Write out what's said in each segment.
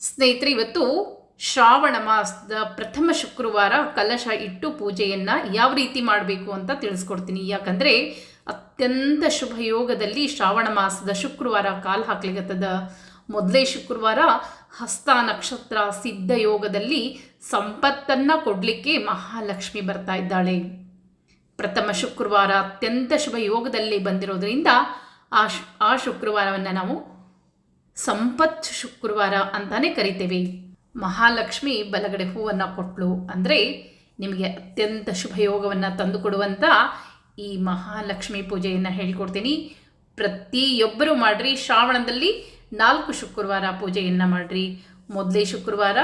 ಸ್ನೇಹಿತರೆ, ಇವತ್ತು ಶ್ರಾವಣ ಮಾಸದ ಪ್ರಥಮ ಶುಕ್ರವಾರ ಕಲಶ ಇಟ್ಟು ಪೂಜೆಯನ್ನು ಯಾವ ರೀತಿ ಮಾಡಬೇಕು ಅಂತ ತಿಳಿಸ್ಕೊಡ್ತೀನಿ. ಯಾಕಂದರೆ ಅತ್ಯಂತ ಶುಭ ಯೋಗದಲ್ಲಿ ಶ್ರಾವಣ ಮಾಸದ ಶುಕ್ರವಾರ ಕಾಲು ಹಾಕ್ಲಿಕ್ಕತ್ತದ. ಮೊದಲೇ ಶುಕ್ರವಾರ ಹಸ್ತ ನಕ್ಷತ್ರ ಸಿದ್ಧ ಯೋಗದಲ್ಲಿ ಸಂಪತ್ತನ್ನು ಕೊಡಲಿಕ್ಕೆ ಮಹಾಲಕ್ಷ್ಮಿ ಬರ್ತಾ ಇದ್ದಾಳೆ. ಪ್ರಥಮ ಶುಕ್ರವಾರ ಅತ್ಯಂತ ಶುಭ ಯೋಗದಲ್ಲಿ ಬಂದಿರೋದ್ರಿಂದ ಆ ಶುಕ್ರವಾರವನ್ನು ನಾವು ಸಂಪತ್ ಶುಕ್ರವಾರ ಅಂತಾನೆ ಕರಿತೇವೆ. ಮಹಾಲಕ್ಷ್ಮಿ ಬಲಗಡೆ ಹೂವನ್ನು ಕೊಟ್ಟಳು ಅಂದರೆ ನಿಮಗೆ ಅತ್ಯಂತ ಶುಭ ಯೋಗವನ್ನು ತಂದುಕೊಡುವಂಥ ಈ ಮಹಾಲಕ್ಷ್ಮಿ ಪೂಜೆಯನ್ನು ಹೇಳಿಕೊಡ್ತೀನಿ. ಪ್ರತಿಯೊಬ್ಬರೂ ಮಾಡಿರಿ. ಶ್ರಾವಣದಲ್ಲಿ 4 ಶುಕ್ರವಾರ ಪೂಜೆಯನ್ನು ಮಾಡಿರಿ. ಮೊದಲೇ ಶುಕ್ರವಾರ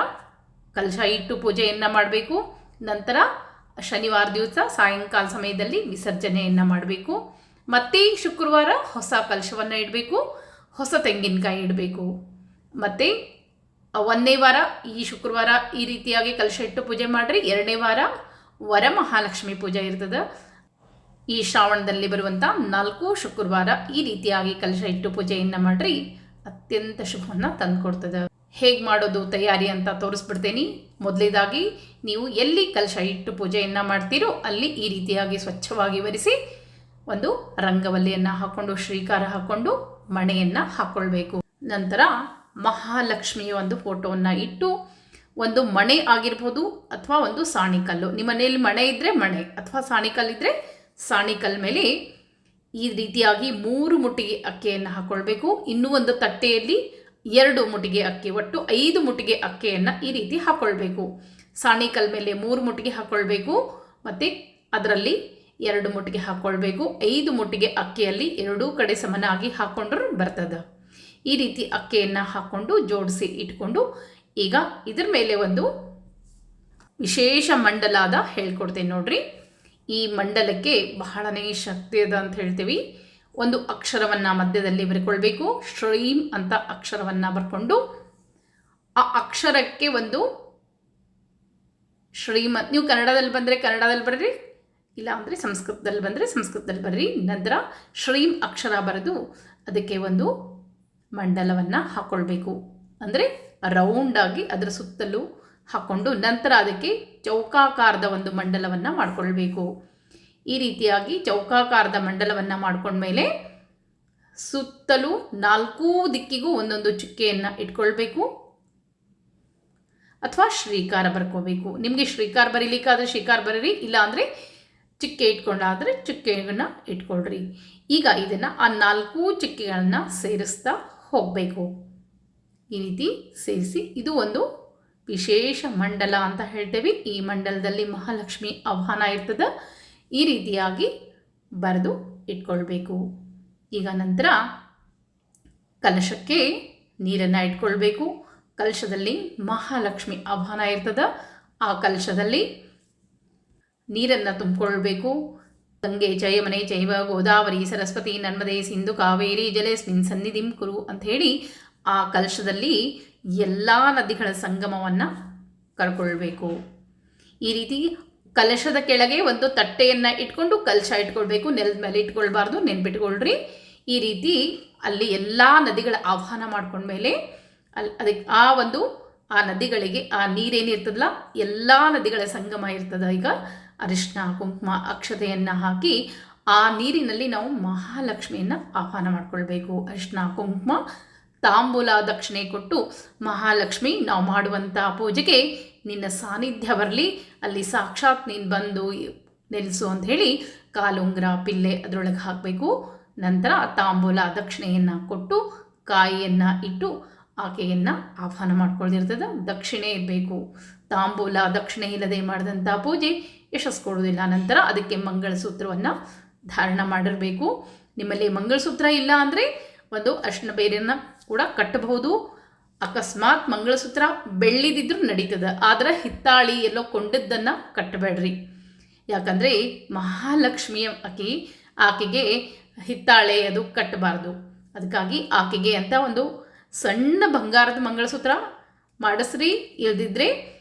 ಕಲಶ ಇಟ್ಟು ಪೂಜೆಯನ್ನು ಮಾಡಬೇಕು. ನಂತರ ಶನಿವಾರ ದಿವಸ ಸಾಯಂಕಾಲ ಸಮಯದಲ್ಲಿ ವಿಸರ್ಜನೆಯನ್ನು ಮಾಡಬೇಕು. ಮತ್ತು ಶುಕ್ರವಾರ ಹೊಸ ಕಲಶವನ್ನು ಇಡಬೇಕು, ಹೊಸ ತೆಂಗಿನಕಾಯಿ ಇಡಬೇಕು. ಮತ್ತು 1ನೇ ವಾರ ಈ ಶುಕ್ರವಾರ ಈ ರೀತಿಯಾಗಿ ಕಲಶ ಇಟ್ಟು ಪೂಜೆ ಮಾಡಿರಿ. 2ನೇ ವಾರ ವರಮಹಾಲಕ್ಷ್ಮಿ ಪೂಜೆ ಇರ್ತದೆ. ಈ ಶ್ರಾವಣದಲ್ಲಿ ಬರುವಂಥ 4 ಶುಕ್ರವಾರ ಈ ರೀತಿಯಾಗಿ ಕಲಶ ಇಟ್ಟು ಪೂಜೆಯನ್ನು ಮಾಡಿರಿ. ಅತ್ಯಂತ ಶುಭವನ್ನು ತಂದುಕೊಡ್ತದೆ. ಹೇಗೆ ಮಾಡೋದು ತಯಾರಿ ಅಂತ ತೋರಿಸ್ಬಿಡ್ತೇನೆ. ಮೊದಲೇದಾಗಿ ನೀವು ಎಲ್ಲಿ ಕಲಶ ಇಟ್ಟು ಪೂಜೆಯನ್ನು ಮಾಡ್ತೀರೋ ಅಲ್ಲಿ ಈ ರೀತಿಯಾಗಿ ಸ್ವಚ್ಛವಾಗಿ ಒರೆಸಿ ಒಂದು ರಂಗವಲ್ಲಿಯನ್ನು ಹಾಕ್ಕೊಂಡು ಶ್ರೀಕಾರ ಹಾಕ್ಕೊಂಡು ಮಣೆಯನ್ನು ಹಾಕ್ಕೊಳ್ಬೇಕು. ನಂತರ ಮಹಾಲಕ್ಷ್ಮಿಯ ಒಂದು ಫೋಟೋವನ್ನು ಇಟ್ಟು ಒಂದು ಮಣೆ ಆಗಿರ್ಬೋದು ಅಥವಾ ಒಂದು ಸಾಣಿಕಲ್ಲು, ನಿಮ್ಮ ಮನೆಯಲ್ಲಿ ಮಣೆ ಇದ್ದರೆ ಮಣೆ ಅಥವಾ ಸಾಣಿಕಲ್ಲು ಇದ್ದರೆ ಸಾಣಿಕಲ್ ಮೇಲೆ ಈ ರೀತಿಯಾಗಿ 3 ಮುಟ್ಟಿಗೆ ಅಕ್ಕಿಯನ್ನು ಹಾಕ್ಕೊಳ್ಬೇಕು. ಇನ್ನೂ ಒಂದು ತಟ್ಟೆಯಲ್ಲಿ 2 ಮುಟ್ಟಿಗೆ ಅಕ್ಕಿ, ಒಟ್ಟು 5 ಮುಟ್ಟಿಗೆ ಅಕ್ಕಿಯನ್ನು ಈ ರೀತಿ ಹಾಕ್ಕೊಳ್ಬೇಕು. ಸಾಣಿಕಲ್ ಮೇಲೆ 3 ಮುಟ್ಟಿಗೆ ಹಾಕ್ಕೊಳ್ಬೇಕು ಮತ್ತು ಅದರಲ್ಲಿ 2 ಮುಟ್ಟಿಗೆ ಹಾಕ್ಕೊಳ್ಬೇಕು. 5 ಮುಟ್ಟಿಗೆ ಅಕ್ಕಿಯಲ್ಲಿ 2 ಕಡೆ ಸಮನಾಗಿ ಹಾಕ್ಕೊಂಡ್ರೂ ಬರ್ತದೆ. ಈ ರೀತಿ ಅಕ್ಕಿಯನ್ನು ಹಾಕ್ಕೊಂಡು ಜೋಡಿಸಿ ಇಟ್ಕೊಂಡು ಈಗ ಇದ್ರ ಮೇಲೆ ಒಂದು ವಿಶೇಷ ಮಂಡಲಾದ ಹೇಳ್ಕೊಡ್ತೇನೆ ನೋಡ್ರಿ. ಈ ಮಂಡಲಕ್ಕೆ ಬಹಳನೇ ಶಕ್ತಿ ಅದ ಅಂತ ಹೇಳ್ತೀವಿ. ಒಂದು ಅಕ್ಷರವನ್ನು ಮಧ್ಯದಲ್ಲಿ ಬರ್ಕೊಳ್ಬೇಕು. ಶ್ರೀಂ ಅಂತ ಅಕ್ಷರವನ್ನು ಬರ್ಕೊಂಡು ಆ ಅಕ್ಷರಕ್ಕೆ ಒಂದು ಶ್ರೀಮಂತ್, ನೀವು ಕನ್ನಡದಲ್ಲಿ ಬಂದರೆ ಕನ್ನಡದಲ್ಲಿ ಬರ್ರಿ, ಇಲ್ಲ ಅಂದರೆ ಸಂಸ್ಕೃತದಲ್ಲಿ ಬಂದರೆ ಸಂಸ್ಕೃತದಲ್ಲಿ ಬರ್ರಿ. ನಂತರ ಶ್ರೀಂ ಅಕ್ಷರ ಬರೆದು ಅದಕ್ಕೆ ಒಂದು ಮಂಡಲವನ್ನು ಹಾಕ್ಕೊಳ್ಬೇಕು. ಅಂದರೆ ರೌಂಡಾಗಿ ಅದರ ಸುತ್ತಲೂ ಹಾಕ್ಕೊಂಡು ನಂತರ ಅದಕ್ಕೆ ಚೌಕಾಕಾರದ ಒಂದು ಮಂಡಲವನ್ನು ಮಾಡಿಕೊಳ್ಬೇಕು. ಈ ರೀತಿಯಾಗಿ ಚೌಕಾಕಾರದ ಮಂಡಲವನ್ನು ಮಾಡ್ಕೊಂಡ್ಮೇಲೆ ಸುತ್ತಲೂ 4 ದಿಕ್ಕಿಗೂ ಒಂದೊಂದು ಚುಕ್ಕೆಯನ್ನು ಇಟ್ಕೊಳ್ಬೇಕು ಅಥವಾ ಶ್ರೀಕಾರ ಬರ್ಕೋಬೇಕು. ನಿಮಗೆ ಶ್ರೀಕಾರ ಬರೀಲಿಕ್ಕಾದರೆ ಶ್ರೀಕಾರ ಬರೀರಿ, ಇಲ್ಲ ಅಂದರೆ ಚುಕ್ಕೆ ಇಟ್ಕೊಂಡಾದರೆ ಚುಕ್ಕೆಯನ್ನು ಇಟ್ಕೊಳ್ರಿ. ಈಗ ಇದನ್ನು ಆ 4 ಚುಕ್ಕೆಗಳನ್ನು ಸೇರಿಸ್ತಾ ಹೋಗಬೇಕು. ಈ ರೀತಿ ಸೇರಿಸಿ ಇದು ಒಂದು ವಿಶೇಷ ಮಂಡಲ ಅಂತ ಹೇಳ್ತೇವೆ. ಈ ಮಂಡಲದಲ್ಲಿ ಮಹಾಲಕ್ಷ್ಮಿ ಆಹ್ವಾನ ಇರ್ತದೆ. ಈ ರೀತಿಯಾಗಿ ಬರೆದು ಇಟ್ಕೊಳ್ಬೇಕು. ಈಗ ನಂತರ ಕಲಶಕ್ಕೆ ನೀರನ್ನು ಇಟ್ಕೊಳ್ಬೇಕು. ಕಲಶದಲ್ಲಿ ಮಹಾಲಕ್ಷ್ಮಿ ಆಹ್ವಾನ ಇರ್ತದೆ. ಆ ಕಲಶದಲ್ಲಿ ನೀರನ್ನು ತುಂಬಿಕೊಳ್ಬೇಕು. ಗಂಗೆ ಜಯಮನೆ ಜೈವ ಗೋದಾವರಿ ಸರಸ್ವತಿ ನರ್ಮದೆ ಸಿಂಧು ಕಾವೇರಿ ಜಲೇಸ್ಮಿನ್ ಸನ್ನಿಧಿಂ ಕುರು ಅಂಥೇಳಿ ಆ ಕಲಶದಲ್ಲಿ ಎಲ್ಲ ನದಿಗಳ ಸಂಗಮವನ್ನು ಕರ್ಕೊಳ್ಬೇಕು. ಈ ರೀತಿ ಕಲಶದ ಕೆಳಗೆ ಒಂದು ತಟ್ಟೆಯನ್ನು ಇಟ್ಕೊಂಡು ಕಲಶ ಇಟ್ಕೊಳ್ಬೇಕು. ನೆಲದ ಮೇಲೆ ಇಟ್ಕೊಳ್ಬಾರ್ದು, ನೆನ್ಪಿಟ್ಕೊಳ್ರಿ. ಈ ರೀತಿ ಅಲ್ಲಿ ಎಲ್ಲ ನದಿಗಳ ಆಹ್ವಾನ ಮಾಡ್ಕೊಂಡ್ಮೇಲೆ ಅದಕ್ಕೆ ಆ ನದಿಗಳಿಗೆ ಆ ನೀರೇನಿರ್ತದಲ್ಲ ಎಲ್ಲ ನದಿಗಳ ಸಂಗಮ ಇರ್ತದೆ. ಈಗ ಅರಿಶಿನ ಕುಂಕುಮ ಅಕ್ಷತೆಯನ್ನು ಹಾಕಿ ಆ ನೀರಿನಲ್ಲಿ ನಾವು ಮಹಾಲಕ್ಷ್ಮಿಯನ್ನು ಆಹ್ವಾನ ಮಾಡ್ಕೊಳ್ಬೇಕು. ಅರಿಶಿನ ಕುಂಕುಮ ತಾಂಬೂಲ ದಕ್ಷಿಣೆ ಕೊಟ್ಟು ಮಹಾಲಕ್ಷ್ಮಿ, ನಾವು ಮಾಡುವಂಥ ಪೂಜೆಗೆ ನಿನ್ನ ಸಾನ್ನಿಧ್ಯ ಬರಲಿ, ಅಲ್ಲಿ ಸಾಕ್ಷಾತ್ ನೀನು ಬಂದು ನೆಲೆಸು ಅಂಥೇಳಿ ಕಾಲುಂಗ್ರ ಪಿಲ್ಲೆ ಅದರೊಳಗೆ ಹಾಕಬೇಕು. ನಂತರ ತಾಂಬೂಲ ದಕ್ಷಿಣೆಯನ್ನು ಕೊಟ್ಟು ಕಾಯಿಯನ್ನು ಇಟ್ಟು ಆಕೆಯನ್ನು ಆಹ್ವಾನ ಮಾಡ್ಕೊಳ್ದಿರ್ತದೆ. ದಕ್ಷಿಣೆ ಇರಬೇಕು. ತಾಂಬೂಲ ದಕ್ಷಿಣೆ ಇಲ್ಲದೆ ಮಾಡಿದಂಥ ಪೂಜೆ ಯಶಸ್ಸು ಕೊಡೋದಿಲ್ಲ. ನಂತರ ಅದಕ್ಕೆ ಮಂಗಳಸೂತ್ರವನ್ನು ಧಾರಣ ಮಾಡಿರಬೇಕು. ನಿಮ್ಮಲ್ಲಿ ಮಂಗಳಸೂತ್ರ ಇಲ್ಲ ಅಂದರೆ ಒಂದು ಅರಿಶಿನ ಬೇರೆಯನ್ನು ಕೂಡ ಕಟ್ಟಬಹುದು. ಅಕಸ್ಮಾತ್ ಮಂಗಳಸೂತ್ರ ಬೆಳ್ಳಿದಿದ್ರೂ ನಡೀತದೆ, ಆದರೆ ಹಿತ್ತಾಳಿ ಎಲ್ಲೋ ಕೊಂಡದ್ದನ್ನು ಕಟ್ಟಬೇಡ್ರಿ. ಯಾಕಂದರೆ ಮಹಾಲಕ್ಷ್ಮಿಯ ಆಕೆಗೆ ಹಿತ್ತಾಳೆ ಅದು ಕಟ್ಟಬಾರ್ದು. ಅದಕ್ಕಾಗಿ ಆಕೆಗೆ ಅಂತ ಒಂದು ಸಣ್ಣ ಬಂಗಾರದ ಮಂಗಳಸೂತ್ರ ಮಾಡಿಸ್ರಿ. ಇಲ್ದಿದ್ರೆ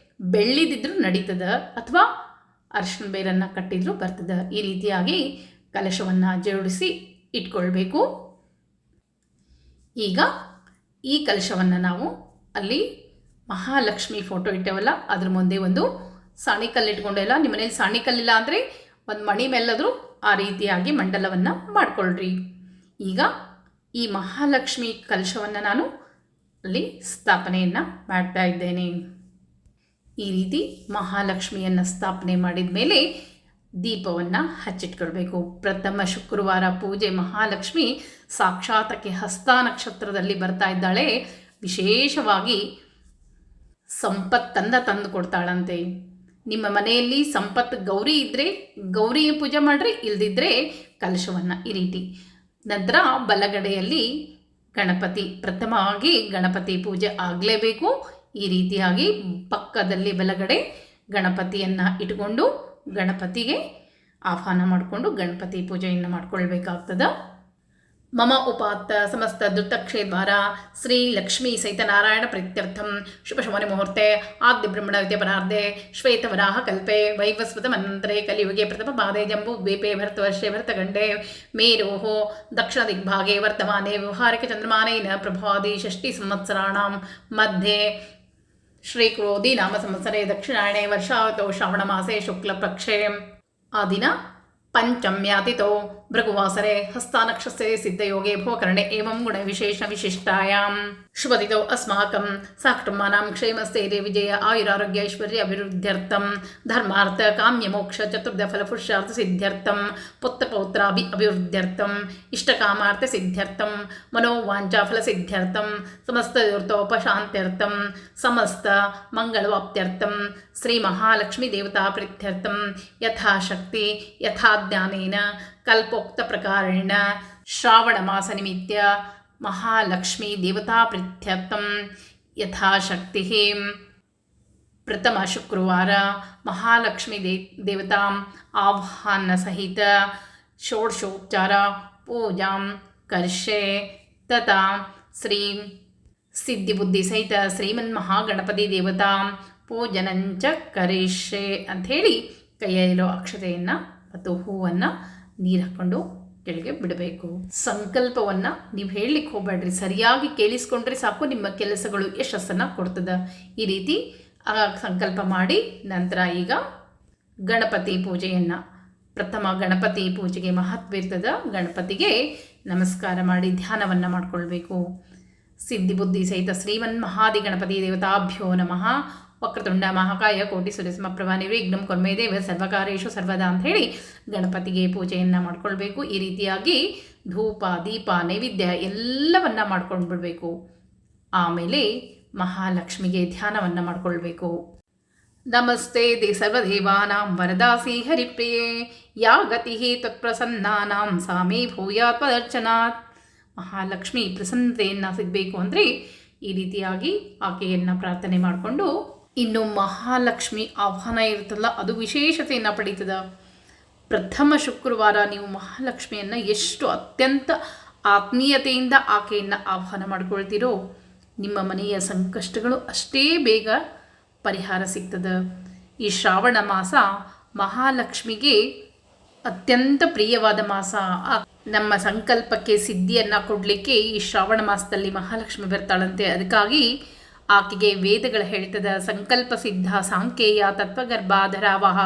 ಬೆಳ್ಳಿದಿದ್ರೂ ನಡೀತದೆ ಅಥವಾ ಅರಿಶಿನ ಬೇರನ್ನು ಕಟ್ಟಿದ್ರೂ ಬರ್ತದೆ. ಈ ರೀತಿಯಾಗಿ ಕಲಶವನ್ನು ಜೋಡಿಸಿ ಇಟ್ಕೊಳ್ಬೇಕು. ಈಗ ಈ ಕಲಶವನ್ನು ನಾವು ಅಲ್ಲಿ ಮಹಾಲಕ್ಷ್ಮಿ ಫೋಟೋ ಇಟ್ಟೇವಲ್ಲ ಅದ್ರ ಮುಂದೆ ಒಂದು ಸಾಣಿಕಲ್ಲು ಇಟ್ಕೊಂಡೆಲ್ಲ. ನಿಮ್ಮ ಮನೇಲಿ ಸಾಣಿಕಲ್ಲಿಲ್ಲ ಅಂದರೆ ಒಂದು ಮಣಿ ಮೇಲಾದರೂ ಆ ರೀತಿಯಾಗಿ ಮಂಡಲವನ್ನು ಮಾಡಿಕೊಳ್ಳ್ರಿ. ಈಗ ಈ ಮಹಾಲಕ್ಷ್ಮಿ ಕಲಶವನ್ನು ನಾನು ಅಲ್ಲಿ ಸ್ಥಾಪನೆಯನ್ನು ಮಾಡ್ತಾ ಇದ್ದೇನೆ. ಈ ರೀತಿ ಮಹಾಲಕ್ಷ್ಮಿಯನ್ನು ಸ್ಥಾಪನೆ ಮಾಡಿದ ಮೇಲೆ ದೀಪವನ್ನು ಹಚ್ಚಿಟ್ಕೊಳ್ಬೇಕು. ಪ್ರಥಮ ಶುಕ್ರವಾರ ಪೂಜೆ. ಮಹಾಲಕ್ಷ್ಮಿ ಸಾಕ್ಷಾತಕ್ಕೆ ಹಸ್ತ ನಕ್ಷತ್ರದಲ್ಲಿ ಬರ್ತಾ ಇದ್ದಾಳೆ. ವಿಶೇಷವಾಗಿ ಸಂಪತ್ತನ್ನು ತಂದು ಕೊಡ್ತಾಳಂತೆ. ನಿಮ್ಮ ಮನೆಯಲ್ಲಿ ಸಂಪತ್ತು ಗೌರಿ ಇದ್ದರೆ ಗೌರಿ ಪೂಜೆ ಮಾಡಿರಿ, ಇಲ್ದಿದ್ರೆ ಕಲಶವನ್ನು ಈ ರೀತಿ. ನಂತರ ಬಲಗಡೆಯಲ್ಲಿ ಗಣಪತಿ, ಪ್ರಥಮವಾಗಿ ಗಣಪತಿ ಪೂಜೆ ಆಗಲೇಬೇಕು. ಈ ರೀತಿಯಾಗಿ ಪಕ್ಕದಲ್ಲಿ ಬಲಗಡೆ ಗಣಪತಿಯನ್ನು ಇಟ್ಕೊಂಡು ಗಣಪತಿಗೆ ಆಹ್ವಾನ ಮಾಡಿಕೊಂಡು ಗಣಪತಿ ಪೂಜೆಯನ್ನು ಮಾಡ್ಕೊಳ್ಬೇಕಾಗ್ತದೆ. ಮಮ ಉಪಾತ್ತ ಸಮಸ್ತ ದುರ್ತಕ್ಷೇದ್ವಾರ ಶ್ರೀ ಲಕ್ಷ್ಮೀ ಸಹಿತ ನಾರಾಯಣ ಪ್ರೀತ್ಯರ್ಥಂ ಶುಭ ಶುಭ ಮುಹೂರ್ತೆ ಆದ್ಯ ಬ್ರಹ್ಮಣ ವಿದ್ಯಪರಾರ್ಧೆ ಶ್ವೇತವರಾಹ ಕಲ್ಪೆ ವೈವಸ್ವತ ಮನ್ವಂತರೆ ಕಲಿಯುಗೆ ಪ್ರಥಮ ಪಾದೆ ಜಂಬೂ ದ್ವೀಪೆ ಭರತವರ್ಷೆ ಭರತಖಂಡೆ ಮೇರೋಃ ದಕ್ಷಿಣ ದಿಗ್ಭಾಗೆ ವರ್ತಮಾನೆ ವ್ಯವಹಾರಿಕ ಚಂದ್ರಮಾನೇನ ಪ್ರಭಾದಿ ಷಷ್ಠಿ ಸಂವತ್ಸರಾಣಾಂ ಮಧ್ಯೆ ಶ್ರೀಕ್ರೋಧಿ ನಾಮ ಸಂವತ್ಸರೆ ದಕ್ಷಿಣಾಯಣೆ ವರ್ಷಾವತೋ ಶ್ರಾವಣಮಾಸೆ ಶುಕ್ಲಪಕ್ಷೆ ಆ ದಿನ ಪಂಚಮ್ಯಾತಿಥೋ ಭೃಗುವಾಸರೆ ಹಸ್ತಾನಕ್ಷಸ್ತೆ ಸಿದ್ಧಯೋಗೆ ಭೋಕರ್ಣೆ ಏವಂ ಗುಣ ವಿಶೇಷ ವಿಶಿಷ್ಟಾಯಾಂ ಶುಭದಿತೋ ಅಸ್ಮಾಕಂ ಸಾಕುಟುಂಬಾನಾಂ ಕ್ಷೇಮಸ್ಥೈರ್ಯ ವಿಜಯ ಆಯುರಾರೋಗ್ಯ ಐಶ್ವರ್ಯ ಅಭಿವೃದ್ಧ್ಯರ್ಥಂ ಧರ್ಮಾರ್ಥ ಕಾಮ್ಯ ಮೋಕ್ಷ ಚತುರ್ಧ ಫಲಪುರುಷಾರ್ಥ ಸಿದ್ಧ್ಯರ್ಥಂ ಪುತ್ರಪೌತ್ರಾಭಿ ಅಭಿವೃದ್ಧ್ಯರ್ಥಂ ಇಷ್ಟಕಾಮಾರ್ಥ ಸಿದ್ಧ್ಯರ್ಥಂ ಮನೋವಾಂಛಾ ಫಲ ಸಿದ್ಧ್ಯರ್ಥಂ ಸಮಸ್ತ ದುರ್ತೋಪಶಾಂತ್ಯರ್ಥಂ ಸಮಸ್ತ ಮಂಗಳವಾಪ್ತ್ಯರ್ಥಂ ಶ್ರೀ ಮಹಾಲಕ್ಷ್ಮೀ ದೇವತಾ ಪ್ರೀತ್ಯರ್ಥಂ ಯಥಾಶಕ್ತಿ ಯಥಾಜ್ಞಾನೇನ ಕಲ್ಪೋಕ್ತ ಪ್ರಕಾರೇಣ ಶ್ರಾವಣ ಮಾಸ ನಿಮಿತ್ಯ ಮಹಾಲಕ್ಷ್ಮೀ ದೇವತಾ ಪ್ರೀತ್ಯರ್ಥಂ ಯಥಾಶಕ್ತಿ ಪ್ರಥಮ ಶುಕ್ರವಾರ ಮಹಾಲಕ್ಷ್ಮೀ ದೇವತಾ ಆಹ್ವಾನ ಸಹಿತ ಷೋಡಶೋಪಚಾರ ಪೂಜಾಂ ಕರ್ಷೆ ತಥಾ ಶ್ರೀ ಸಿದ್ಧಿಬುದ್ಧಿ ಸಹಿತ ಶ್ರೀಮನ್ ಮಹಾಗಣಪತಿ ದೇವತಾ ಪೂಜನಂಚ ಕರಿಷ್ಯೆ ಅಂಥೇಳಿ ಕೈಯಲ್ಲಿರೋ ಅಕ್ಷತೆಯನ್ನು ಮತ್ತು ಹೂವನ್ನು ನೀರು ಹಾಕ್ಕೊಂಡು ಕೆಳಗೆ ಬಿಡಬೇಕು. ಸಂಕಲ್ಪವನ್ನು ನೀವು ಹೇಳಲಿಕ್ಕೆ ಹೋಗಬೇಡ್ರಿ, ಸರಿಯಾಗಿ ಕೇಳಿಸ್ಕೊಂಡ್ರೆ ಸಾಕು, ನಿಮ್ಮ ಕೆಲಸಗಳು ಯಶಸ್ಸನ್ನು ಕೊಡ್ತದೆ. ಈ ರೀತಿ ಸಂಕಲ್ಪ ಮಾಡಿ ನಂತರ ಈಗ ಗಣಪತಿ ಪೂಜೆಯನ್ನು, ಪ್ರಥಮ ಗಣಪತಿ ಪೂಜೆಗೆ ಮಹತ್ವ ಇರ್ತದೆ. ಗಣಪತಿಗೆ ನಮಸ್ಕಾರ ಮಾಡಿ ಧ್ಯಾನವನ್ನು ಮಾಡಿಕೊಳ್ಬೇಕು. ಸಿದ್ಧಿಬುದ್ಧಿ ಸಹಿತ ಶ್ರೀಮನ್ ಮಹಾದಿ ಗಣಪತಿ ದೇವತಾಭ್ಯೋ ನಮಃ. ವಕ್ರತುಂಡ ಮಹಾಕಾಯ ಕೋಟಿ ಸೂರ್ಯಸಮಪ್ರಭಾ ನಿರ್ವಿಘ್ನಂ ಕುರ್ಮೇ ದೇವ ಸರ್ವಕಾರೇಶು ಸರ್ವದಾ ಅಂಥೇಳಿ ಗಣಪತಿಗೆ ಪೂಜೆಯನ್ನು ಮಾಡ್ಕೊಳ್ಬೇಕು. ಈ ರೀತಿಯಾಗಿ ಧೂಪ ದೀಪ ನೈವೇದ್ಯ ಎಲ್ಲವನ್ನು ಮಾಡ್ಕೊಂಡು ಬಿಡಬೇಕು. ಆಮೇಲೆ ಮಹಾಲಕ್ಷ್ಮಿಗೆ ಧ್ಯಾನವನ್ನು ಮಾಡಿಕೊಳ್ಬೇಕು. ನಮಸ್ತೆ ದೇ ಸರ್ವದೇವಾನಾಂ ವರದಾಸಿ ಹರಿಪ್ರಿಯೇ ಯಾ ಗತಿ ತತ್ಪ್ರಸನ್ನಾನಾಂ ಸಾ ಮೇ ಭೂಯಾತ್ ತ್ವದರ್ಚನಾತ್. ಮಹಾಲಕ್ಷ್ಮಿ ಪ್ರಸನ್ನತೆಯನ್ನು ಸಿಗಬೇಕು ಅಂದರೆ ಈ ರೀತಿಯಾಗಿ ಆಕೆಯನ್ನು ಪ್ರಾರ್ಥನೆ ಮಾಡಿಕೊಂಡು, ಇನ್ನು ಮಹಾಲಕ್ಷ್ಮಿ ಆಹ್ವಾನ ಇರುತ್ತಲ್ಲ ಅದು ವಿಶೇಷತೆಯನ್ನು ಪಡೀತದೆ. ಪ್ರಥಮ ಶುಕ್ರವಾರ ನೀವು ಮಹಾಲಕ್ಷ್ಮಿಯನ್ನು ಎಷ್ಟು ಅತ್ಯಂತ ಆತ್ಮೀಯತೆಯಿಂದ ಆಕೆಯನ್ನು ಆಹ್ವಾನ ಮಾಡ್ಕೊಳ್ತೀರೋ ನಿಮ್ಮ ಮನೆಯ ಸಂಕಷ್ಟಗಳು ಅಷ್ಟೇ ಬೇಗ ಪರಿಹಾರ ಸಿಗ್ತದೆ. ಈ ಶ್ರಾವಣ ಮಾಸ ಮಹಾಲಕ್ಷ್ಮಿಗೆ ಅತ್ಯಂತ ಪ್ರಿಯವಾದ ಮಾಸ. ನಮ್ಮ ಸಂಕಲ್ಪಕ್ಕೆ ಸಿದ್ಧಿಯನ್ನು ಕೊಡಲಿಕ್ಕೆ ಈ ಶ್ರಾವಣ ಮಾಸದಲ್ಲಿ ಮಹಾಲಕ್ಷ್ಮಿ ಬರ್ತಾಳಂತೆ. ಅದಕ್ಕಾಗಿ ಆಕೆಗೆ ವೇದಗಳು ಹೇಳ್ತದೆ, ಸಂಕಲ್ಪ ಸಿದ್ಧ ಸಾಂಕೇಯ ತತ್ವಗರ್ಭಾಧರಾವಹ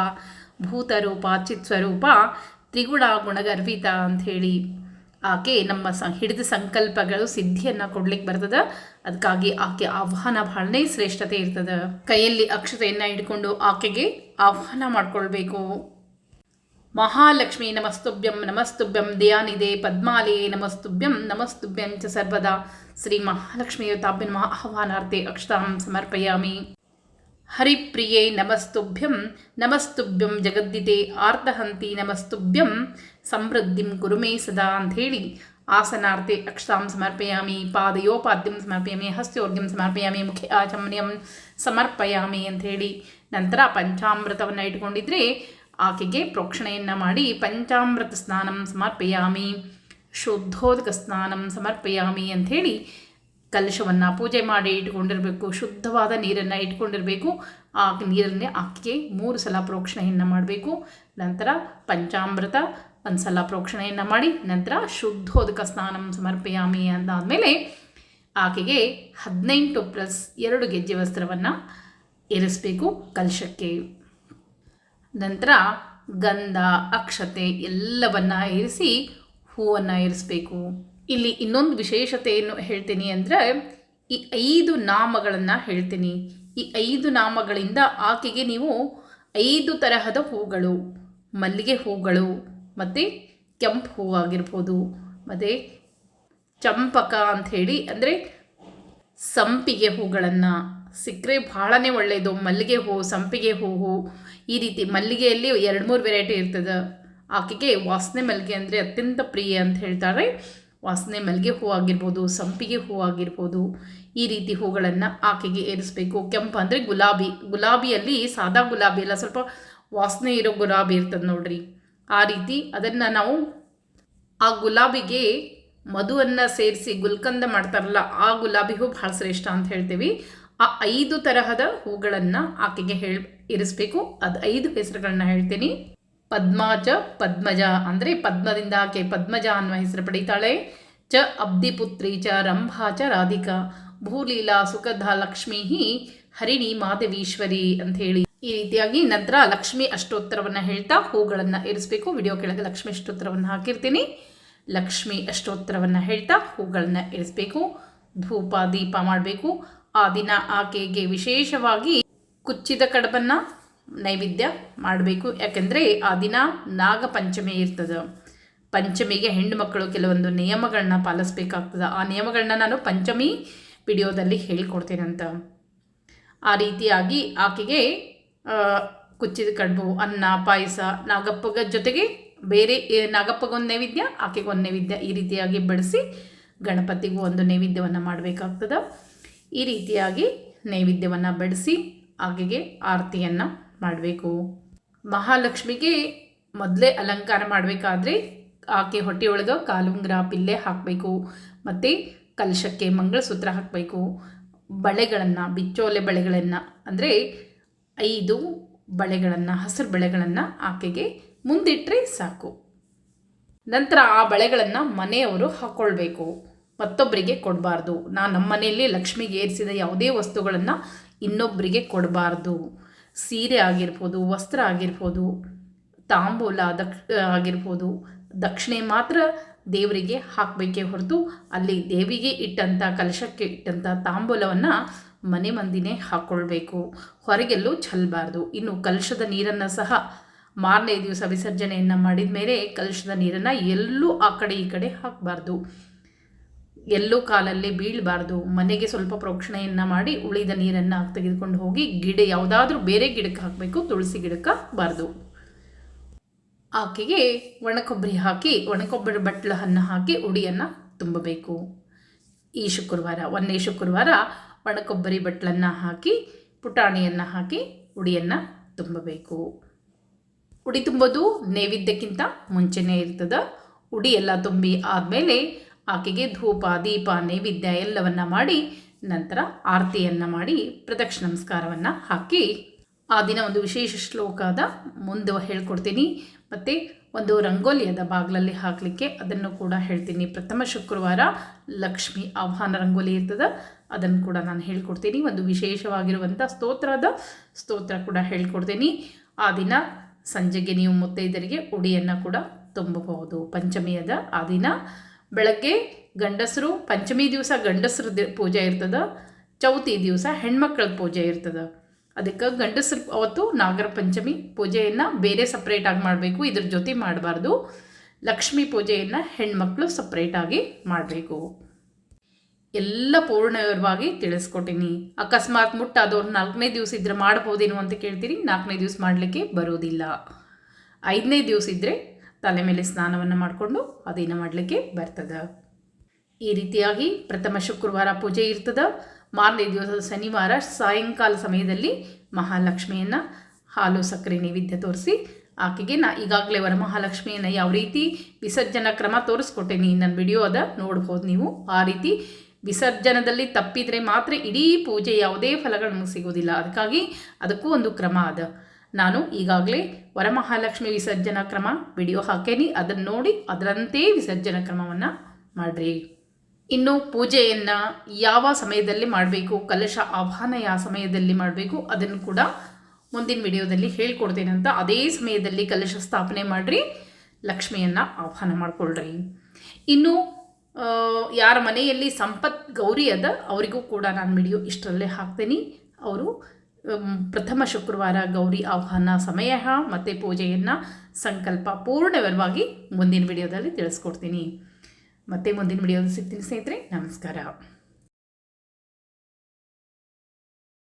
ಭೂತರೂಪ ಚಿತ್ಸ್ವರೂಪ ತ್ರಿಗುಣ ಗುಣಗರ್ವಿತ ಅಂಥೇಳಿ ಆಕೆ ನಮ್ಮ ಹಿಡಿದ ಸಂಕಲ್ಪಗಳು ಸಿದ್ಧಿಯನ್ನು ಕೊಡ್ಲಿಕ್ಕೆ ಬರ್ತದೆ. ಅದಕ್ಕಾಗಿ ಆಕೆ ಆಹ್ವಾನ ಬಹಳನೇ ಶ್ರೇಷ್ಠತೆ ಇರ್ತದೆ. ಕೈಯಲ್ಲಿ ಅಕ್ಷತೆಯನ್ನು ಹಿಡ್ಕೊಂಡು ಆಕೆಗೆ ಆಹ್ವಾನ ಮಾಡ್ಕೊಳ್ಬೇಕು. ಮಹಾಲಕ್ಷ್ಮಿ ನಮಸ್ತುಭ್ಯಂ ನಮಸ್ತುಭ್ಯಂ ದಯಾನಿಧೆ ಪದ್ಮಾಲಯೇ ನಮಸ್ತುಭ್ಯಂ ನಮಸ್ತುಭ್ಯಂ ಚ ಸರ್ವದಾ. ಶ್ರೀ ಮಹಾಲಕ್ಷ್ಮೀ ದೇವತಾಭ್ಯಂ ಆಹ್ವಾನಾರ್ಥೆ ಅಕ್ಷತಾಂ ಸಮರ್ಪಯಾಮಿ. ಹರಿಪ್ರಿಯೇ ನಮಸ್ತುಭ್ಯಂ ನಮಸ್ತುಭ್ಯಂ ಜಗದ್ದಿತೆ ಆರ್ತಹಂತಿ ನಮಸ್ತುಭ್ಯಂ ಸಮೃದ್ಧಿಂ ಕುರುಮೇ ಸದಾ ಅಂಥೇಳಿ ಆಸನಾರ್ಥೆ ಅಕ್ಷತಾಂ ಸಮರ್ಪಯಾಮಿ. ಪಾದಯೋಪಾದ್ಯಂ ಸಮರ್ಪಯಾಮಿ, ಹಸ್ಯೋರ್ಘ್ಯಂ ಸಮರ್ಪಯಾಮಿ, ಮುಖೆ ಆಚಮನ್ಯಂ ಸಮರ್ಪಯಾಮಿ ಅಂಥೇಳಿ ನಂತರ ಪಂಚಾಮೃತವನ್ನು ಇಟ್ಕೊಂಡಿದ್ರೆ ಆಕೆಗೆ ಪ್ರೋಕ್ಷಣೆಯನ್ನು ಮಾಡಿ ಪಂಚಾಮೃತ ಸ್ನಾನಂ ಸಮರ್ಪಯಾಮಿ, ಶುದ್ಧೋದಕ ಸ್ನಾನಂ ಸಮರ್ಪಯಾಮಿ ಅಂಥೇಳಿ ಕಲಶವನ್ನು ಪೂಜೆ ಮಾಡಿ ಇಟ್ಕೊಂಡಿರಬೇಕು. ಶುದ್ಧವಾದ ನೀರನ್ನು ಇಟ್ಕೊಂಡಿರಬೇಕು. ಆ ನೀರನ್ನೇ ಆಕೆಗೆ 3 ಸಲ ಪ್ರೋಕ್ಷಣೆಯನ್ನು ಮಾಡಬೇಕು. ನಂತರ ಪಂಚಾಮೃತ 1 ಸಲ ಪ್ರೋಕ್ಷಣೆಯನ್ನು ಮಾಡಿ ನಂತರ ಶುದ್ಧೋದಕ ಸ್ನಾನಂ ಸಮರ್ಪಯಾಮಿ ಅಂದಾದಮೇಲೆ ಆಕೆಗೆ 18+2 ಗೆಜ್ಜೆ ವಸ್ತ್ರವನ್ನು ಇರಿಸಬೇಕು ಕಲಶಕ್ಕೆ. ನಂತರ ಗಂಧ, ಅಕ್ಷತೆ ಎಲ್ಲವನ್ನು ಇರಿಸಿ ಹೂವನ್ನು ಇರಿಸಬೇಕು. ಇಲ್ಲಿ ಇನ್ನೊಂದು ವಿಶೇಷತೆ ಏನು ಹೇಳ್ತೀನಿ ಅಂದರೆ, ಈ 5 ನಾಮಗಳನ್ನು ಹೇಳ್ತೀನಿ. ಈ 5 ನಾಮಗಳಿಂದ ಆಕೆಗೆ ನೀವು 5 ತರಹದ ಹೂಗಳು, ಮಲ್ಲಿಗೆ ಹೂಗಳು ಮತ್ತು ಕೆಂಪು ಹೂವು ಆಗಿರ್ಬೋದು, ಮತ್ತು ಚಂಪಕ ಅಂಥೇಳಿ ಅಂದರೆ ಸಂಪಿಗೆ ಹೂಗಳನ್ನು ಸಿಕ್ಕರೆ ಭಾಳನೇ ಒಳ್ಳೆಯದು. ಮಲ್ಲಿಗೆ ಹೂವು, ಸಂಪಿಗೆ ಹೂವು, ಈ ರೀತಿ ಮಲ್ಲಿಗೆಯಲ್ಲಿ 2-3 ವೆರೈಟಿ ಇರ್ತದೆ. ಆಕೆಗೆ ವಾಸನೆ ಮಲ್ಲಿಗೆ ಅಂದರೆ ಅತ್ಯಂತ ಪ್ರಿಯ ಅಂತ ಹೇಳ್ತಾರೆ. ವಾಸನೆ ಮಲ್ಲಿಗೆ ಹೂವು ಆಗಿರ್ಬೋದು, ಸಂಪಿಗೆ ಹೂವು ಆಗಿರ್ಬೋದು, ಈ ರೀತಿ ಹೂಗಳನ್ನು ಆಕೆಗೆ ಏರಿಸಬೇಕು. ಕೆಂಪು ಅಂದರೆ ಗುಲಾಬಿಯಲ್ಲಿ ಸಾದಾ ಗುಲಾಬಿ ಎಲ್ಲ ಸ್ವಲ್ಪ ವಾಸನೆ ಇರೋ ಗುಲಾಬಿ ಇರ್ತದೆ ನೋಡ್ರಿ, ಆ ರೀತಿ ಅದನ್ನು ನಾವು ಆ ಗುಲಾಬಿಗೆ ಮಧುವನ್ನು ಸೇರಿಸಿ ಗುಲ್ಕಂದ ಮಾಡ್ತಾರಲ್ಲ, ಆ ಗುಲಾಬಿ ಹೂ ಭಾಳ ಶ್ರೇಷ್ಠ ಅಂತ ಹೇಳ್ತೀವಿ. ಆ 5 ತರಹದ ಹೂಗಳನ್ನು ಆಕೆಗೆ ಇರಿಸಬೇಕು. ಅದು 5 ಹೆಸರುಗಳನ್ನ ಹೇಳ್ತೀನಿ. ಪದ್ಮಾಚ ಪದ್ಮಜ ಅಂದರೆ ಪದ್ಮದಿಂದ ಆಕೆ ಪದ್ಮಜ ಅನ್ನುವ ಹೆಸರು ಪಡೀತಾಳೆ. ಚ ಅಬ್ಧಿಪುತ್ರಿ ಚ ರಂಭಾ ಚ ರಾಧಿಕಾ ಭೂಲೀಲಾ ಸುಖದ ಲಕ್ಷ್ಮೀ ಹರಿಣಿ ಮಾಧವೀಶ್ವರಿ ಅಂತ ಹೇಳಿ ಈ ರೀತಿಯಾಗಿ ನಂತರ ಲಕ್ಷ್ಮಿ ಅಷ್ಟೋತ್ತರವನ್ನು ಹೇಳ್ತಾ ಹೂಗಳನ್ನು ಇರಿಸಬೇಕು. ವಿಡಿಯೋ ಕೆಳಗೆ ಲಕ್ಷ್ಮಿ ಅಷ್ಟೋತ್ತರವನ್ನು ಹಾಕಿರ್ತೀನಿ. ಲಕ್ಷ್ಮಿ ಅಷ್ಟೋತ್ತರವನ್ನು ಹೇಳ್ತಾ ಹೂಗಳನ್ನು ಇರಿಸಬೇಕು. ಧೂಪ ದೀಪ ಮಾಡಬೇಕು. ಆ ದಿನ ಆಕೆಗೆ ವಿಶೇಷವಾಗಿ ಕುಚ್ಚಿದ ಕಡುಬನ್ನು ನೈವೇದ್ಯ ಮಾಡಬೇಕು. ಯಾಕೆಂದರೆ ಆ ದಿನ ನಾಗಪಂಚಮಿ ಇರ್ತದೆ. ಪಂಚಮಿಗೆ ಹೆಣ್ಣು ಮಕ್ಕಳು ಕೆಲವೊಂದು ನಿಯಮಗಳನ್ನ ಪಾಲಿಸಬೇಕಾಗ್ತದೆ. ಆ ನಿಯಮಗಳನ್ನ ನಾನು ಪಂಚಮಿ ವಿಡಿಯೋದಲ್ಲಿ ಹೇಳ್ಕೊಡ್ತೇನಂತ. ಆ ರೀತಿಯಾಗಿ ಆಕೆಗೆ ಕುಚ್ಚಿದ ಕಡುಬು, ಅನ್ನ, ಪಾಯಸ, ನಾಗಪ್ಪಗ ಜೊತೆಗೆ ಬೇರೆ ನಾಗಪ್ಪಗೊಂದು ನೈವೇದ್ಯ, ಆಕೆಗೊಂದು ನೈವೇದ್ಯ, ಈ ರೀತಿಯಾಗಿ ಬಡಿಸಿ ಗಣಪತಿಗೂ ಒಂದು ನೈವೇದ್ಯವನ್ನು ಮಾಡಬೇಕಾಗ್ತದೆ. ಈ ರೀತಿಯಾಗಿ ನೈವೇದ್ಯವನ್ನು ಬಡಿಸಿ ಆಕೆಗೆ ಆರತಿಯನ್ನು ಮಾಡಬೇಕು. ಮಹಾಲಕ್ಷ್ಮಿಗೆ ಮೊದಲೇ ಅಲಂಕಾರ ಮಾಡಬೇಕಾದ್ರೆ ಆಕೆ ಹೊಟ್ಟೆಯೊಳಗೆ ಕಾಲುಂಗುರ, ಪಿಲ್ಲೆ ಹಾಕಬೇಕು. ಮತ್ತು ಕಲಶಕ್ಕೆ ಮಂಗಳಸೂತ್ರ ಹಾಕಬೇಕು. ಬಳೆಗಳನ್ನು, ಬಿಚ್ಚೋಲೆ ಬಳೆಗಳನ್ನು ಅಂದರೆ 5 ಬಳೆಗಳನ್ನು, ಹಸಿರು ಬಳೆಗಳನ್ನು ಆಕೆಗೆ ಮುಂದಿಟ್ಟರೆ ಸಾಕು. ನಂತರ ಆ ಬಳೆಗಳನ್ನು ಮನೆಯವರು ಹಾಕ್ಕೊಳ್ಬೇಕು, ಮತ್ತೊಬ್ಬರಿಗೆ ಕೊಡಬಾರ್ದು. ನಮ್ಮ ಮನೆಯಲ್ಲಿ ಲಕ್ಷ್ಮಿಗೆ ಏರಿಸಿದ ಯಾವುದೇ ವಸ್ತುಗಳನ್ನು ಇನ್ನೊಬ್ಬರಿಗೆ ಕೊಡಬಾರ್ದು. ಸೀರೆ ಆಗಿರ್ಬೋದು, ವಸ್ತ್ರ ಆಗಿರ್ಬೋದು, ತಾಂಬೂಲ ಆಗಿರ್ಬೋದು, ದಕ್ಷಿಣೆ ಮಾತ್ರ ದೇವರಿಗೆ ಹಾಕಬೇಕೇ ಹೊರತು ಅಲ್ಲಿ ದೇವಿಗೆ ಇಟ್ಟಂಥ, ಕಲಶಕ್ಕೆ ಇಟ್ಟಂಥ ತಾಂಬೂಲವನ್ನು ಮನೆ ಮಂದಿನೇ ಹಾಕ್ಕೊಳ್ಬೇಕು, ಹೊರಗೆಲ್ಲೂ ಚೆಲ್ಲಬಾರ್ದು. ಇನ್ನು ಕಲಶದ ನೀರನ್ನು ಸಹ ಮಾರನೇ ದಿವಸ ವಿಸರ್ಜನೆಯನ್ನು ಮಾಡಿದ ಮೇಲೆ ಕಲಶದ ನೀರನ್ನು ಎಲ್ಲೂ ಆ ಕಡೆ ಈ ಕಡೆ ಹಾಕಬಾರ್ದು, ಎಲ್ಲೂ ಕಾಲಲ್ಲಿ ಬೀಳಬಾರ್ದು. ಮನೆಗೆ ಸ್ವಲ್ಪ ಪ್ರೋಕ್ಷಣೆಯನ್ನು ಮಾಡಿ ಉಳಿದ ನೀರನ್ನು ತೆಗೆದುಕೊಂಡು ಹೋಗಿ ಯಾವುದಾದ್ರೂ ಬೇರೆ ಗಿಡಕ್ಕೆ ಹಾಕಬೇಕು, ತುಳಸಿ ಗಿಡಕ್ಕೆ ಹಾಕಬಾರ್ದು. ಆಕೆಗೆ ಒಣಕೊಬ್ಬರಿ ಹಾಕಿ, ಒಣಕೊಬ್ಬರಿ ಬಟ್ಲನ್ನು ಹಾಕಿ ಉಡಿಯನ್ನು ತುಂಬಬೇಕು. ಈ ಶುಕ್ರವಾರ, 1ನೇ ಶುಕ್ರವಾರ ಒಣಕೊಬ್ಬರಿ ಬಟ್ಲನ್ನು ಹಾಕಿ, ಪುಟಾಣಿಯನ್ನು ಹಾಕಿ ಉಡಿಯನ್ನು ತುಂಬಬೇಕು. ಉಡಿ ತುಂಬೋದು ನೈವೇದ್ಯಕ್ಕಿಂತ ಮುಂಚೆನೇ ಇರ್ತದೆ. ಉಡಿ ಎಲ್ಲ ತುಂಬಿ ಆದಮೇಲೆ ಆಕೆಗೆ ಧೂಪ ದೀಪ ನೈವೇದ್ಯ ಎಲ್ಲವನ್ನು ಮಾಡಿ ನಂತರ ಆರತಿಯನ್ನು ಮಾಡಿ ಪ್ರದಕ್ಷಿಣ ನಮಸ್ಕಾರವನ್ನು ಹಾಕಿ ಆ ದಿನ ಒಂದು ವಿಶೇಷ ಶ್ಲೋಕದ ಮುಂದೆ ಹೇಳ್ಕೊಡ್ತೀನಿ. ಮತ್ತು ಒಂದು ರಂಗೋಲಿಯದ ಬಾಗಿಲಲ್ಲಿ ಹಾಕಲಿಕ್ಕೆ ಅದನ್ನು ಕೂಡ ಹೇಳ್ತೀನಿ. ಪ್ರಥಮ ಶುಕ್ರವಾರ ಲಕ್ಷ್ಮಿ ಆಹ್ವಾನ ರಂಗೋಲಿ ಇರ್ತದೆ, ಅದನ್ನು ಕೂಡ ನಾನು ಹೇಳ್ಕೊಡ್ತೀನಿ. ಒಂದು ವಿಶೇಷವಾಗಿರುವಂಥ ಸ್ತೋತ್ರ ಕೂಡ ಹೇಳ್ಕೊಡ್ತೀನಿ. ಆ ದಿನ ಸಂಜೆಗೆ ನೀವು ಮುತ್ತೈದರಿಗೆ ಉಡಿಯನ್ನು ಕೂಡ ತುಂಬಬಹುದು. ಪಂಚಮಿಯದ ಆ ದಿನ ಬೆಳಗ್ಗೆ ಗಂಡಸರು, ಪಂಚಮಿ ದಿವಸ ಗಂಡಸರ ಪೂಜೆ ಇರ್ತದೆ, ಚೌತಿ ದಿವಸ ಹೆಣ್ಮಕ್ಳ ಪೂಜೆ ಇರ್ತದೆ. ಅದಕ್ಕೆ ಗಂಡಸರು ಅವತ್ತು ನಾಗರ ಪಂಚಮಿ ಪೂಜೆಯನ್ನು ಬೇರೆ ಸಪ್ರೇಟಾಗಿ ಮಾಡಬೇಕು, ಇದ್ರ ಜೊತೆ ಮಾಡಬಾರ್ದು. ಲಕ್ಷ್ಮೀ ಪೂಜೆಯನ್ನು ಹೆಣ್ಮಕ್ಳು ಸಪ್ರೇಟಾಗಿ ಮಾಡಬೇಕು. ಎಲ್ಲ ಪೂರ್ಣವಾಗಿ ತಿಳಿಸ್ಕೊಟ್ಟಿನಿ. ಅಕಸ್ಮಾತ್ ಮುಟ್ಟಾದವ್ರು 4ನೇ ದಿವಸ ಇದ್ರೆ ಮಾಡ್ಬೋದೇನು ಅಂತ ಕೇಳ್ತೀರಿ. 4ನೇ ದಿವಸ ಮಾಡಲಿಕ್ಕೆ ಬರೋದಿಲ್ಲ. 5ನೇ ದಿವಸ ಇದ್ದರೆ ತಲೆ ಮೇಲೆ ಸ್ನಾನವನ್ನು ಮಾಡಿಕೊಂಡು ಅದೇನು ಮಾಡಲಿಕ್ಕೆ ಬರ್ತದೆ. ಈ ರೀತಿಯಾಗಿ ಪ್ರಥಮ ಶುಕ್ರವಾರ ಪೂಜೆ ಇರ್ತದೆ. ಮಾರನೇ ದಿವಸ ಶನಿವಾರ ಸಾಯಂಕಾಲ ಸಮಯದಲ್ಲಿ ಮಹಾಲಕ್ಷ್ಮಿಯನ್ನು ಹಾಲು ಸಕ್ಕರೆ ನೈವೇದ್ಯ ತೋರಿಸಿ ಆಕೆಗೆ ಈಗಾಗಲೇ ವರಮಹಾಲಕ್ಷ್ಮಿಯನ್ನು ಯಾವ ರೀತಿ ವಿಸರ್ಜನಾ ಕ್ರಮ ತೋರಿಸ್ಕೊಟ್ಟೇನಿ, ನನ್ನ ವಿಡಿಯೋ ಅದ ನೋಡ್ಬೋದು ನೀವು. ಆ ರೀತಿ ವಿಸರ್ಜನದಲ್ಲಿ ತಪ್ಪಿದರೆ ಮಾತ್ರ ಇಡೀ ಪೂಜೆ ಯಾವುದೇ ಫಲಗಳು ನಮಗೆ ಸಿಗೋದಿಲ್ಲ. ಅದಕ್ಕಾಗಿ ಅದಕ್ಕೂ ಒಂದು ಕ್ರಮ ಅದ. ನಾನು ಈಗಾಗಲೇ ವರಮಹಾಲಕ್ಷ್ಮಿ ವಿಸರ್ಜನಾ ಕ್ರಮ ವಿಡಿಯೋ ಹಾಕೇನಿ, ಅದನ್ನು ನೋಡಿ ಅದರಂತೆ ವಿಸರ್ಜನಾ ಕ್ರಮವನ್ನು ಮಾಡಿರಿ. ಇನ್ನು ಪೂಜೆಯನ್ನು ಯಾವ ಸಮಯದಲ್ಲಿ ಮಾಡಬೇಕು, ಕಲಶ ಆಹ್ವಾನ ಯಾವ ಸಮಯದಲ್ಲಿ ಮಾಡಬೇಕು ಅದನ್ನು ಕೂಡ ಮುಂದಿನ ವಿಡಿಯೋದಲ್ಲಿ ಹೇಳ್ಕೊಡ್ತೇನೆ ಅಂತ. ಅದೇ ಸಮಯದಲ್ಲಿ ಕಲಶ ಸ್ಥಾಪನೆ ಮಾಡಿರಿ, ಲಕ್ಷ್ಮಿಯನ್ನು ಆಹ್ವಾನ ಮಾಡಿಕೊಳ್ಳ್ರಿ. ಇನ್ನು ಯಾರ ಮನೆಯಲ್ಲಿ ಸಂಪತ್ ಗೌರಿ ಅದ ಅವರಿಗೂ ಕೂಡ ನಾನು ವಿಡಿಯೋ ಇಷ್ಟರಲ್ಲೇ ಹಾಕ್ತೀನಿ. ಅವರು ಪ್ರಥಮ ಶುಕ್ರವಾರ ಗೌರಿ ಆಹ್ವಾನ ಸಮಯ ಮತ್ತು ಪೂಜೆಯನ್ನು ಸಂಕಲ್ಪ ಪೂರ್ಣವಾಗಿ ಮುಂದಿನ ವಿಡಿಯೋದಲ್ಲಿ ತಿಳಿಸ್ಕೊಡ್ತೀನಿ. ಮತ್ತೆ ಮುಂದಿನ ವಿಡಿಯೋದಲ್ಲಿ ಸಿಗ್ತೀನಿ ಸ್ನೇಹಿತರೆ. ನಮಸ್ಕಾರ.